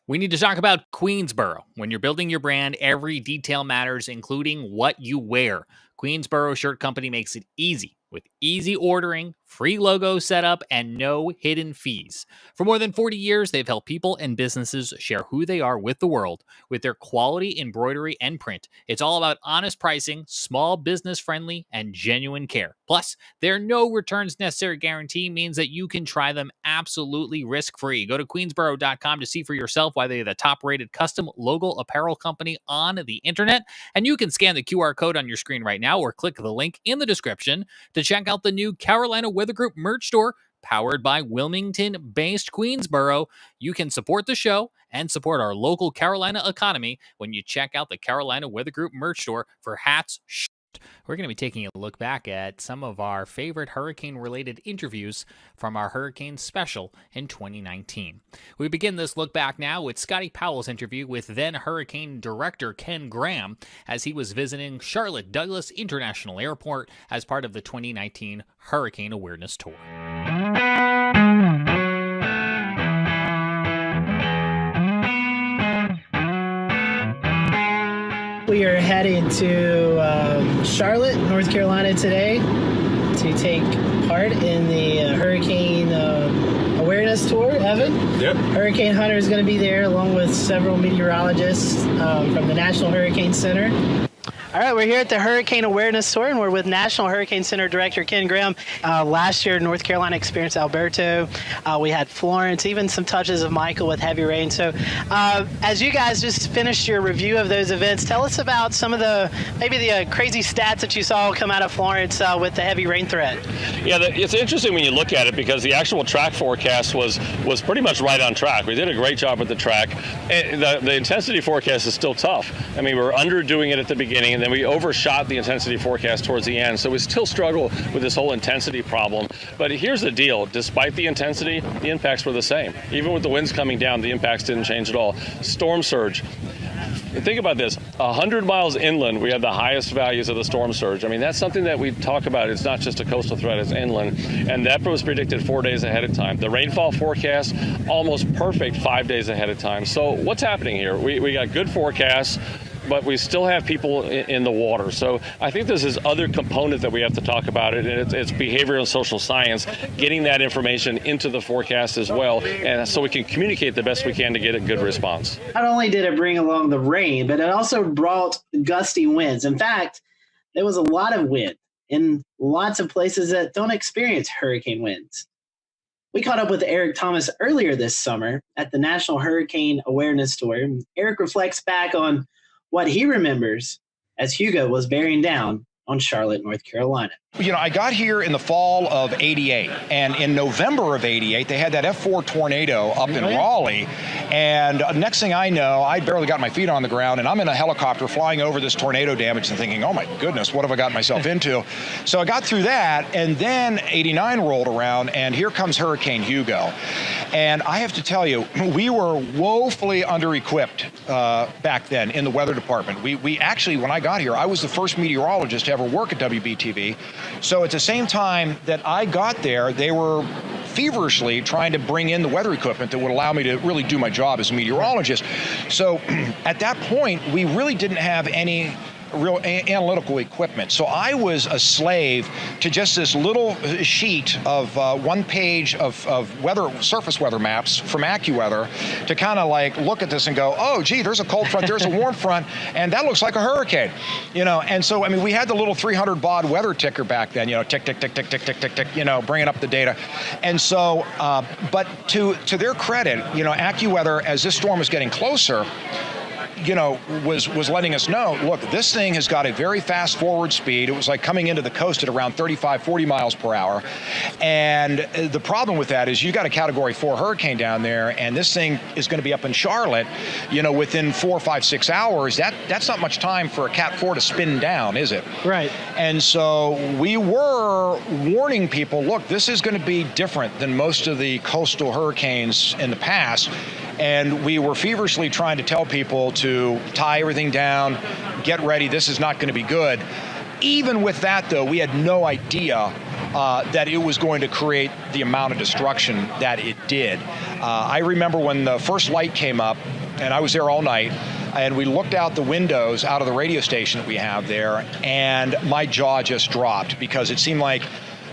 We need to talk about Queensboro. When you're building your brand, every detail matters, including what you wear. Queensboro Shirt Company makes it easy with easy ordering, free logo setup, and no hidden fees. For more than 40 years, they've helped people and businesses share who they are with the world with their quality embroidery and print. It's all about honest pricing, small business friendly, and genuine care. Plus, their no returns necessary guarantee means that you can try them absolutely risk free. Go to queensboro.com to see for yourself why they're the top rated custom logo apparel company on the internet. And you can scan the QR code on your screen right now or click the link in the description to check out the new Carolina Weather Group merch store powered by Wilmington-based Queensboro. You can support the show and support our local Carolina economy when you check out the Carolina Weather Group merch store for hats. We're going to be taking a look back at some of our favorite hurricane-related interviews from our hurricane special in 2019. We begin this look back now with Scotty Powell's interview with then Hurricane Director Ken Graham as he was visiting Charlotte Douglas International Airport as part of the 2019 Hurricane Awareness Tour. We are headed to Charlotte, North Carolina today to take part in the Hurricane Awareness Tour. Evan? Yep. Hurricane Hunter is going to be there along with several meteorologists from the National Hurricane Center. All right, we're here at the Hurricane Awareness Tour, and we're with National Hurricane Center Director Ken Graham. Last year, North Carolina experienced Alberto. We had Florence, even some touches of Michael with heavy rain. So as you guys just finished your review of those events, tell us about some of maybe the crazy stats that you saw come out of Florence with the heavy rain threat. Yeah, it's interesting when you look at it because the actual track forecast was pretty much right on track. We did a great job with the track. The intensity forecast is still tough. I mean, we're underdoing it at the beginning, and then we overshot the intensity forecast towards the end. So we still struggle with this whole intensity problem. But here's the deal. Despite the intensity, the impacts were the same. Even with the winds coming down, the impacts didn't change at all. Storm surge. Think about this. 100 miles inland, we have the highest values of the storm surge. I mean, that's something that we talk about. It's not just a coastal threat, it's inland. And that was predicted 4 days ahead of time. The rainfall forecast, almost perfect 5 days ahead of time. So what's happening here? We got good forecasts, but we still have people in the water. So I think there's this other component that we have to talk about it, and it's behavioral and social science, getting that information into the forecast as well, and so we can communicate the best we can to get a good response. Not only did it bring along the rain, but it also brought gusty winds. In fact, there was a lot of wind in lots of places that don't experience hurricane winds. We caught up with Eric Thomas earlier this summer at the National Hurricane Awareness Tour. Eric reflects back on what he remembers as Hugo was bearing down on Charlotte, North Carolina. You know, I got here in the fall of '88, and in November of '88, they had that F4 tornado up in Raleigh, and next thing I know, I barely got my feet on the ground, and I'm in a helicopter flying over this tornado damage and thinking, oh my goodness, what have I gotten myself into? So I got through that, and then '89 rolled around, and here comes Hurricane Hugo. And I have to tell you, we were woefully under-equipped back then in the weather department. We actually, when I got here, I was the first meteorologist to ever work at WBTV. So at the same time that I got there, they were feverishly trying to bring in the weather equipment that would allow me to really do my job as a meteorologist. So at that point, we really didn't have any real analytical equipment. So I was a slave to just this little sheet of 1 page of surface weather maps from AccuWeather to kind of like look at this and go, oh, gee, there's a cold front, there's a warm front, and that looks like a hurricane, you know. And so, I mean, we had the little 300 baud weather ticker back then, you know, tick, tick, tick, tick, tick, tick, tick, tick, you know, bringing up the data. And so, but to their credit, you know, AccuWeather, as this storm was getting closer, you know, was letting us know, look, this thing has got a very fast forward speed. It was like coming into the coast at around 35, 40 miles per hour. And the problem with that is you got a Category 4 hurricane down there, and this thing is going to be up in Charlotte, you know, within 4, 5, 6 hours. That's not much time for a Cat 4 to spin down, is it? Right. And so we were warning people, look, this is going to be different than most of the coastal hurricanes in the past. And we were feverishly trying to tell people to tie everything down, get ready, this is not going to be good. Even with that, though, we had no idea that it was going to create the amount of destruction that it did. I remember when the first light came up, and I was there all night, and we looked out the windows out of the radio station that we have there, and my jaw just dropped because it seemed like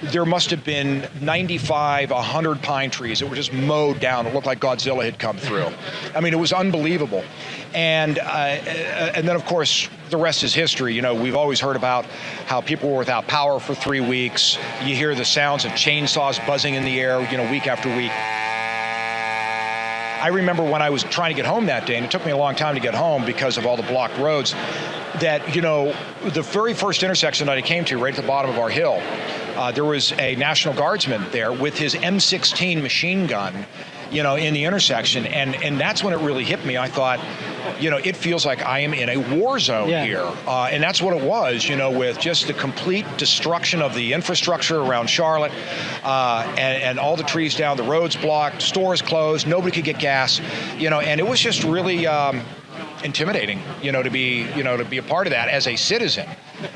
there must have been 95, 100 pine trees that were just mowed down. It looked like Godzilla had come through. I mean, it was unbelievable. And then, of course, the rest is history. You know, we've always heard about how people were without power for 3 weeks. You hear the sounds of chainsaws buzzing in the air, you know, week after week. I remember when I was trying to get home that day, and it took me a long time to get home because of all the blocked roads, that, you know, the very first intersection that I came to, right at the bottom of our hill, there was a National Guardsman there with his M16 machine gun, you know, in the intersection. And that's when it really hit me. I thought, you know, it feels like I am in a war zone here. And that's what it was, you know, with just the complete destruction of the infrastructure around Charlotte, and all the trees down, the roads blocked, stores closed, nobody could get gas, you know, and it was just really intimidating, you know, to be a part of that as a citizen.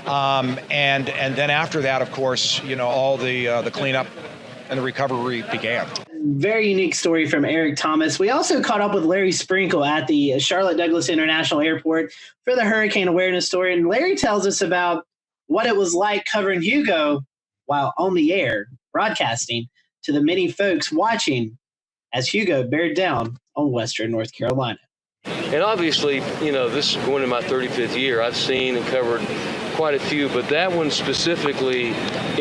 And then after that, of course, you know, all the cleanup and the recovery began. Very unique story from Eric Thomas. We also caught up with Larry Sprinkle at the Charlotte Douglas International Airport for the hurricane awareness story. And Larry tells us about what it was like covering Hugo while on the air, broadcasting to the many folks watching as Hugo bared down on Western North Carolina. And obviously, you know, this is going to my 35th year. I've seen and covered quite a few, but that one specifically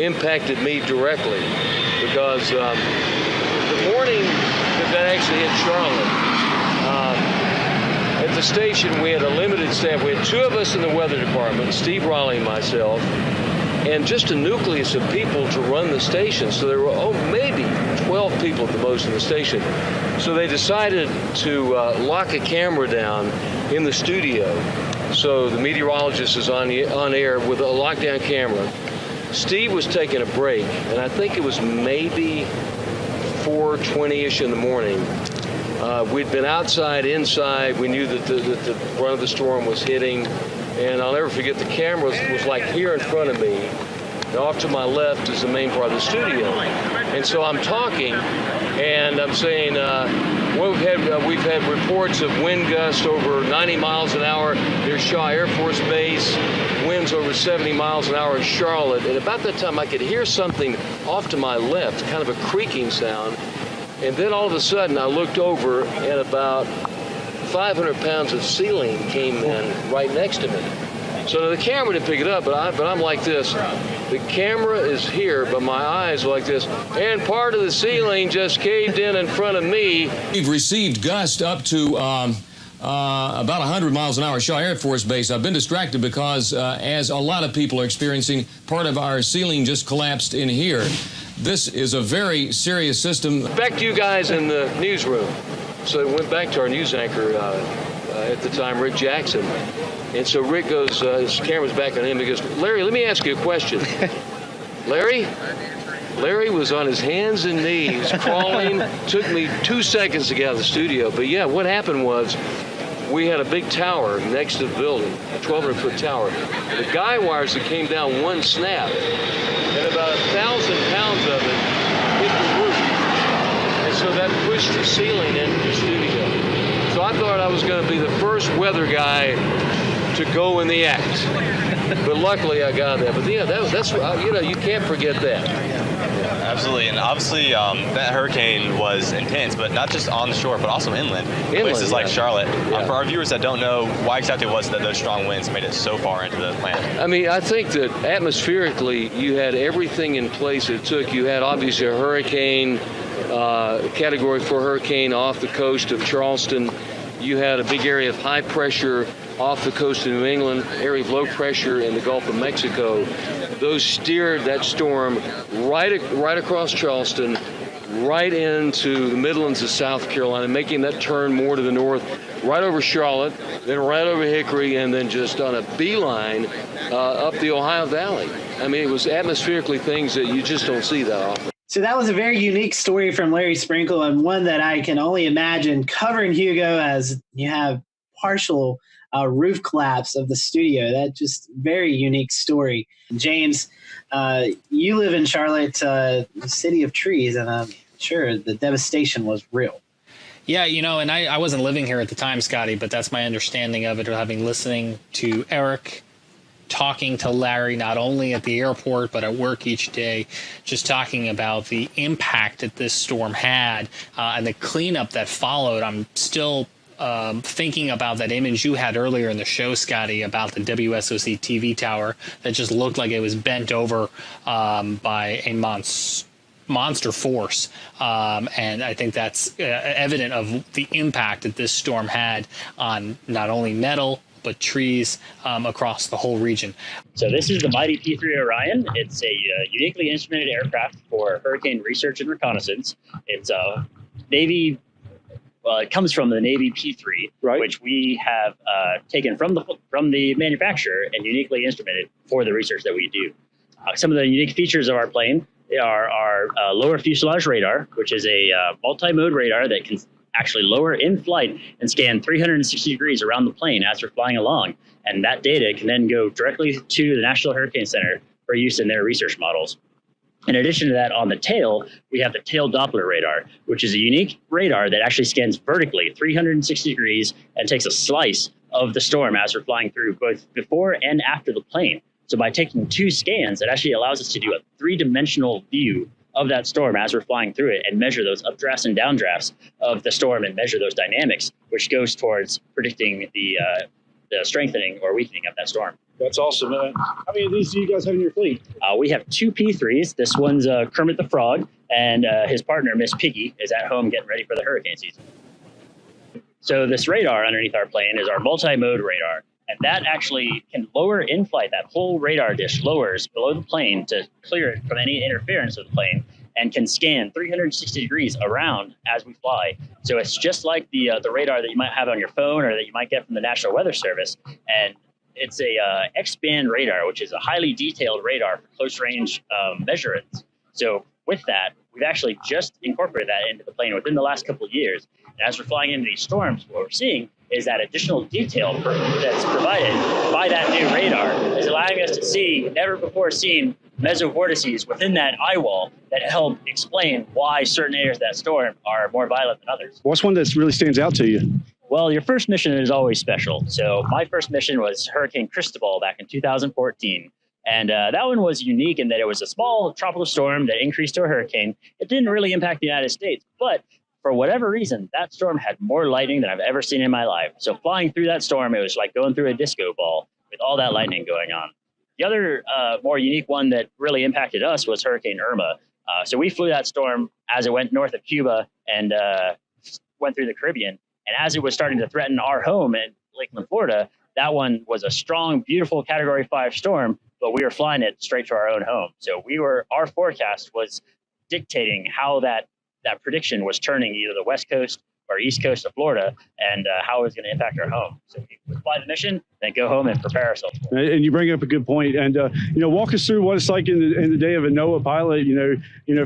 impacted me directly because the morning that actually hit Charlotte, at the station we had a limited staff. We had 2 of us in the weather department, Steve Raleigh and myself, and just a nucleus of people to run the station. So there were, maybe 12 people at the most in the station. So they decided to lock a camera down in the studio. So the meteorologist is on air with a lockdown camera. Steve was taking a break, and I think it was maybe 4:20-ish in the morning. We'd been outside, inside. We knew that the run of the storm was hitting. And I'll never forget, the camera was like here in front of me. And off to my left is the main part of the studio. And so I'm talking, and I'm saying, we've had reports of wind gusts over 90 miles an hour near Shaw Air Force Base, winds over 70 miles an hour in Charlotte. And about that time, I could hear something off to my left, kind of a creaking sound. And then all of a sudden, I looked over, and about 500 pounds of ceiling came in right next to me. So the camera didn't pick it up, but I'm like this. The camera is here, but my eyes are like this. And part of the ceiling just caved in front of me. We've received gusts up to about 100 miles an hour at Shaw Air Force Base. I've been distracted because, as a lot of people are experiencing, part of our ceiling just collapsed in here. This is a very serious system. Back to you guys in the newsroom. So I went back to our news anchor at the time, Rick Jackson. And so Rick goes, his camera's back on him. He goes, Larry, let me ask you a question. Larry was on his hands and knees crawling. Took me 2 seconds to get out of the studio. But yeah, what happened was we had a big tower next to the building, a 1,200-foot tower. The guy wires that came down one snap, and about 1,000 pounds of it hit the roof. And so that pushed the ceiling into the studio. So I thought I was going to be the first weather guy to go in the act. But luckily I got that. But yeah, that's you know, you can't forget that. Absolutely, and obviously that hurricane was intense, but not just on the shore, but also inland places like Charlotte. For our viewers that don't know, why exactly was that those strong winds made it so far into the planet? I mean, I think that atmospherically, you had everything in place it took. You had obviously a hurricane, Category 4 hurricane off the coast of Charleston. You had a big area of high pressure off the coast of New England, area of low pressure in the Gulf of Mexico. Those steered that storm right across Charleston, right into the Midlands of South Carolina, making that turn more to the north, right over Charlotte, then right over Hickory, and then just on a beeline up the Ohio Valley. I mean, it was atmospherically things that you just don't see that often. So that was a very unique story from Larry Sprinkle, and one that I can only imagine covering Hugo, as you have partial roof collapse of the studio. That just very unique story. James, you live in Charlotte, the city of trees, and I'm sure the devastation was real. Yeah, and I wasn't living here at the time, Scotty, but that's my understanding of it, having listening to Eric, talking to Larry, not only at the airport, but at work each day, just talking about the impact that this storm had and the cleanup that followed. I'm still thinking about that image you had earlier in the show, Scotty, about the WSOC TV tower that just looked like it was bent over by a monster force. And I think that's evident of the impact that this storm had on not only metal, but trees across the whole region. So this is the mighty P-3 Orion. It's a uniquely instrumented aircraft for hurricane research and reconnaissance. It's a Navy, it comes from the Navy P-3, right, which we have taken from the manufacturer and uniquely instrumented for the research that we do. Some of the unique features of our plane are our lower fuselage radar, which is a multi-mode radar that can actually lower in flight and scan 360 degrees around the plane as we're flying along. And that data can then go directly to the National Hurricane Center for use in their research models. In addition to that, on the tail, we have the tail Doppler radar, which is a unique radar that actually scans vertically 360 degrees and takes a slice of the storm as we're flying through, both before and after the plane. So by taking 2 scans, it actually allows us to do a 3-dimensional view of that storm as we're flying through it and measure those updrafts and downdrafts of the storm and measure those dynamics, which goes towards predicting the strengthening or weakening of that storm. That's awesome, man. How many of these do you guys have in your fleet? We have 2 P3s. This one's Kermit the Frog, and his partner, Miss Piggy, is at home getting ready for the hurricane season. So this radar underneath our plane is our multi-mode radar. And that actually can lower in flight. That whole radar dish lowers below the plane to clear it from any interference of the plane and can scan 360 degrees around as we fly. So it's just like the radar that you might have on your phone or that you might get from the National Weather Service. And it's a X-band radar, which is a highly detailed radar for close range measurements. So with that, we've actually just incorporated that into the plane within the last couple of years. And as we're flying into these storms, what we're seeing is that additional detail that's provided by that new radar is allowing us to see never before seen mesovortices within that eye wall that help explain why certain areas of that storm are more violent than others. What's one that really stands out to you? Well, your first mission is always special. So my first mission was Hurricane Cristobal back in 2014. And that one was unique in that it was a small tropical storm that increased to a hurricane. It didn't really impact the United States, but for whatever reason, that storm had more lightning than I've ever seen in my life. So flying through that storm, it was like going through a disco ball with all that lightning going on. The other more unique one that really impacted us was Hurricane Irma. So we flew that storm as it went north of Cuba and went through the Caribbean. And as it was starting to threaten our home in Lakeland, Florida, that one was a strong, beautiful Category 5 storm, but we were flying it straight to our own home. So our forecast was dictating how that prediction was turning either the west coast or east coast of Florida and how it was going to impact our home. So we would fly the mission, then go home and prepare ourselves for it. And you bring up a good point. And walk us through what it's like in the day of a NOAA pilot.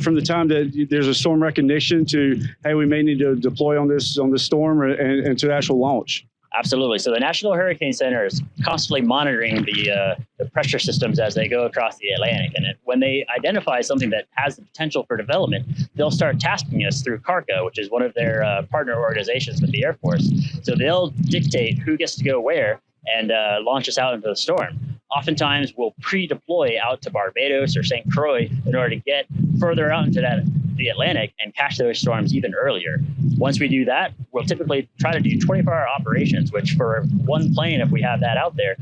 From the time that there's a storm recognition to hey, we may need to deploy on this storm and to the actual launch. Absolutely. So the National Hurricane Center is constantly monitoring the pressure systems as they go across the Atlantic. And when they identify something that has the potential for development, they'll start tasking us through CARCA, which is one of their partner organizations with the Air Force. So they'll dictate who gets to go where and launch us out into the storm. Oftentimes, we'll pre-deploy out to Barbados or St. Croix in order to get further out into the Atlantic and catch those storms even earlier. Once we do that, we'll typically try to do 24-hour operations, which for one plane, if we have that out there,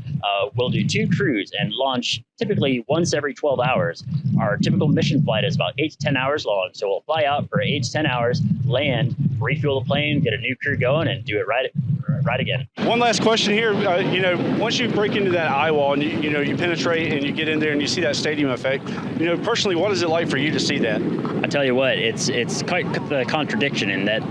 we'll do 2 crews and launch typically once every 12 hours. Our typical mission flight is about 8 to 10 hours long. So we'll fly out for 8 to 10 hours, land, refuel the plane, get a new crew going, and do it right again. One last question here. Once you break into that eye wall and you penetrate and you get in there and you see that stadium effect, personally, what is it like for you to see that? I tell you what, it's quite the contradiction in that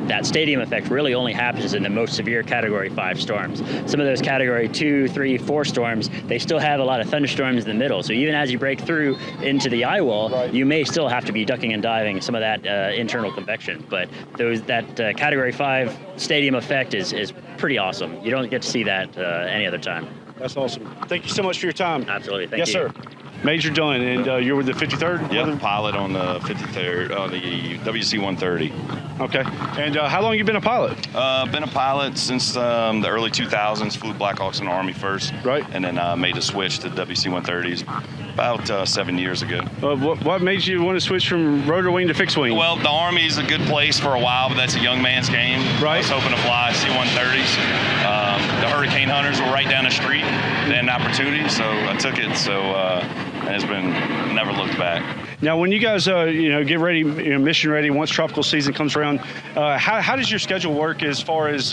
that stadium effect really only happens in the most severe Category 5 storms. Some of those Category 2, 3, 4 storms, they still have a lot of thunderstorms in the middle. So even as you break through into the eye wall, right, you may still have to be ducking and diving some of that internal convection. But that Category 5 stadium effect is is pretty awesome. You don't get to see that any other time. That's awesome. Thank you so much for your time. Absolutely. Thank you. you. Yes, sir. Major Dillon, and you're with the 53rd? Yeah, pilot on the 53rd, on the WC-130. Okay. And how long you been a pilot? Been a pilot since the early 2000s. Flew Black Hawks in the Army first. Right. And then made a switch to WC-130s about 7 years ago. What made you want to switch from rotor wing to fixed wing? Well, the Army's a good place for a while, but that's a young man's game. Right. I was hoping to fly C-130s. The Hurricane Hunters were right down the street. They had an opportunity, so I took it. So and it's been never looked back. Now, when you guys, get ready, mission ready, once tropical season comes around, how does your schedule work as far as,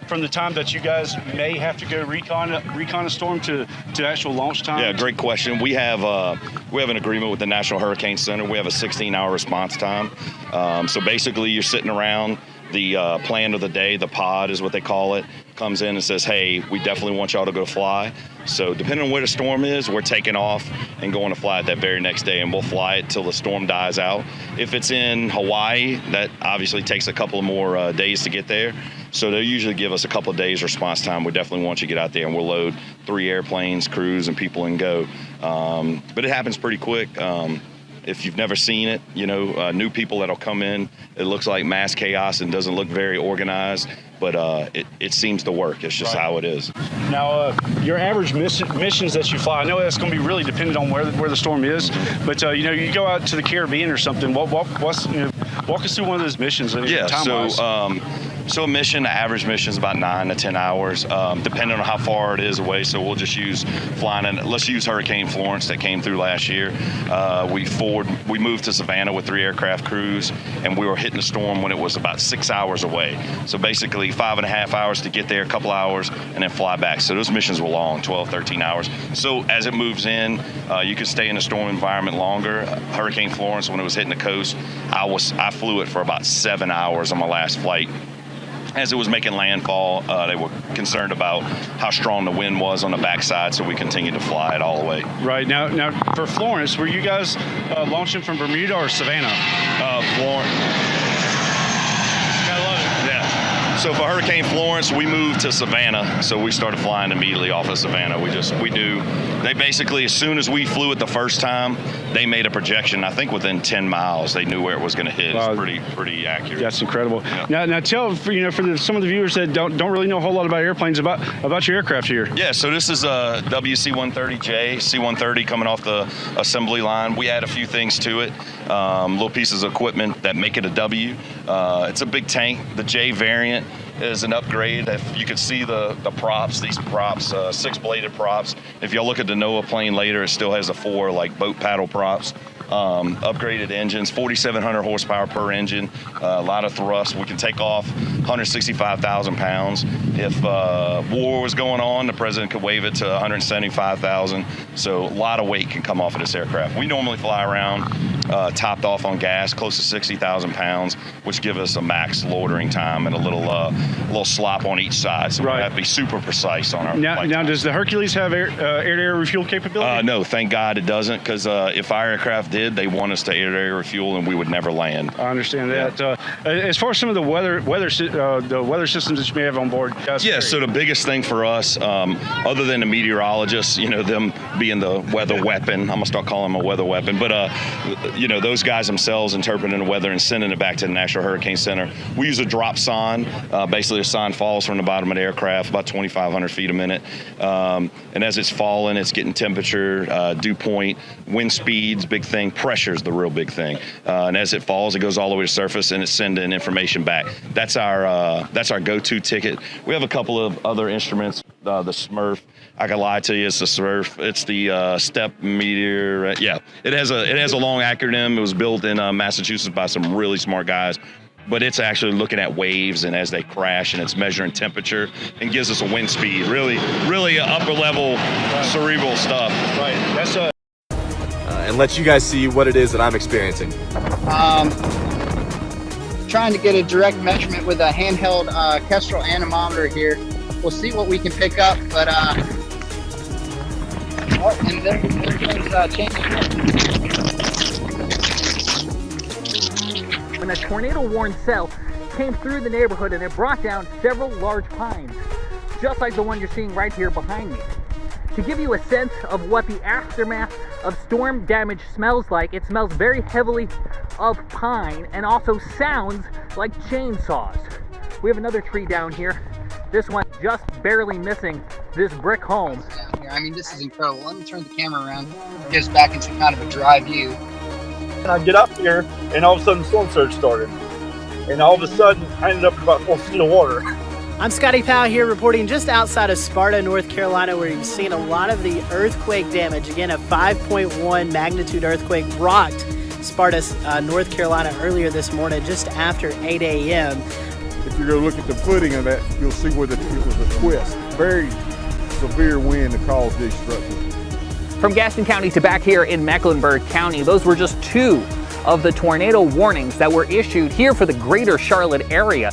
from the time that you guys may have to go recon a storm to actual launch time? Yeah, great question. We have an agreement with the National Hurricane Center. We have a 16-hour response time. So basically, you're sitting around. The plan of the day, the pod is what they call it, comes in and says, hey, we definitely want y'all to go fly. So depending on where the storm is, we're taking off and going to fly it that very next day, and we'll fly it till the storm dies out. If it's in Hawaii, that obviously takes a couple of more days to get there. So they'll usually give us a couple of days response time. We definitely want you to get out there, and we'll load 3 airplanes, crews, and people and go. But it happens pretty quick. If you've never seen it, new people that'll come in, it looks like mass chaos and doesn't look very organized, but it seems to work. It's just how it is. Now, your average missions that you fly, I know that's going to be really dependent on where the storm is, but you go out to the Caribbean or something. Walk us through one of those missions. Yeah, time-wise. So a mission, the average mission is about 9 to 10 hours, depending on how far it is away. So we'll just use flying in. Let's use Hurricane Florence that came through last year. We moved to Savannah with 3 aircraft crews, and we were hitting the storm when it was about 6 hours away. So basically 5.5 hours to get there, a couple hours, and then fly back. So those missions were long, 12, 13 hours. So as it moves in, you can stay in a storm environment longer. Hurricane Florence, when it was hitting the coast, I flew it for about 7 hours on my last flight. As it was making landfall, they were concerned about how strong the wind was on the backside, so we continued to fly it all the way. Right. Now for Florence, were you guys launching from Bermuda or Savannah? Florence. So for Hurricane Florence, we moved to Savannah, so we started flying immediately off of Savannah. We knew, they basically, as soon as we flew it the first time, they made a projection, I think within 10 miles, they knew where it was going to hit. Wow. It's pretty accurate. That's incredible. Yeah. Now tell, for some of the viewers that don't really know a whole lot about airplanes, about your aircraft here. Yeah, so this is a WC-130J, C-130 coming off the assembly line. We add a few things to it, little pieces of equipment that make it a W. It's a big tank. The J variant is an upgrade. If you can see the props, these props, 6-bladed props. If you'll look at the NOAA plane later, it still has the 4 boat paddle props. Upgraded engines, 4,700 horsepower per engine, a lot of thrust. We can take off 165,000 pounds. If war was going on, the president could waive it to 175,000. So a lot of weight can come off of this aircraft. We normally fly around topped off on gas, close to 60,000 pounds, which give us a max loitering time and a little slop on each side. So we have to be super precise on our flight. Now, does the Hercules have air-to-air refuel capability? No, thank God it doesn't, because if our aircraft did, they want us to air-to-air refuel, and we would never land. I understand that. As far as some of the weather systems that you may have on board. Yeah, so the biggest thing for us, other than the meteorologists, them being the weather weapon, I'm gonna start calling them a weather weapon, but those guys themselves interpreting the weather and sending it back to the National Hurricane Center. We use a drop sign. Basically, a sign falls from the bottom of the aircraft about 2,500 feet a minute, and as it's falling, it's getting temperature, dew point, wind speeds, big thing. Pressure is the real big thing, and as it falls, it goes all the way to surface, and it's sending information back. That's our go-to ticket. We have a couple of other instruments. The Smurf. I can lie to you, it's the Smurf. It's the Step Meteor. Yeah, it has a long acronym. It was built in Massachusetts by some really smart guys. But it's actually looking at waves and as they crash, and it's measuring temperature and gives us a wind speed. Really upper level cerebral stuff. Right. That's and let you guys see what it is that I'm experiencing. Trying to get a direct measurement with a handheld Kestrel anemometer here. We'll see what we can pick up, but and there goes change. When a tornado warns south, came through the neighborhood and it brought down several large pines, just like the one you're seeing right here behind me. To give you a sense of what the aftermath of storm damage smells like, it smells very heavily of pine and also sounds like chainsaws. We have another tree down here. This one just barely missing this brick home. Down here. I mean, this is incredible. Let me turn the camera around. Get us back into kind of a dry view. And I get up here, and all of a sudden the storm surge started. And all of a sudden, I ended up with about 4 feet of water. I'm Scotty Powell here reporting just outside of Sparta, North Carolina, where you've seen a lot of the earthquake damage. Again, a 5.1 magnitude earthquake rocked Sparta, North Carolina earlier this morning, just after 8 a.m. If you go look at the footing of that, you'll see where it was a twist. Very severe wind that caused these structures. From Gaston County to back here in Mecklenburg County, those were just 2 of the tornado warnings that were issued here for the greater Charlotte area.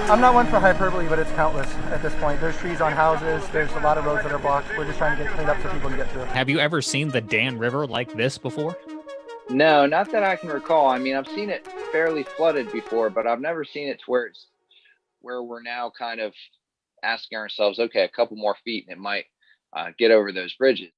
I'm not one for hyperbole, but it's countless at this point. There's trees on houses, there's a lot of roads that are blocked. We're just trying to get cleaned up so people can get through. Have you ever seen the Dan River like this before? No, not that I can recall. I mean, I've seen it fairly flooded before, but I've never seen it to where we're now kind of asking ourselves, okay, a couple more feet and it might get over those bridges.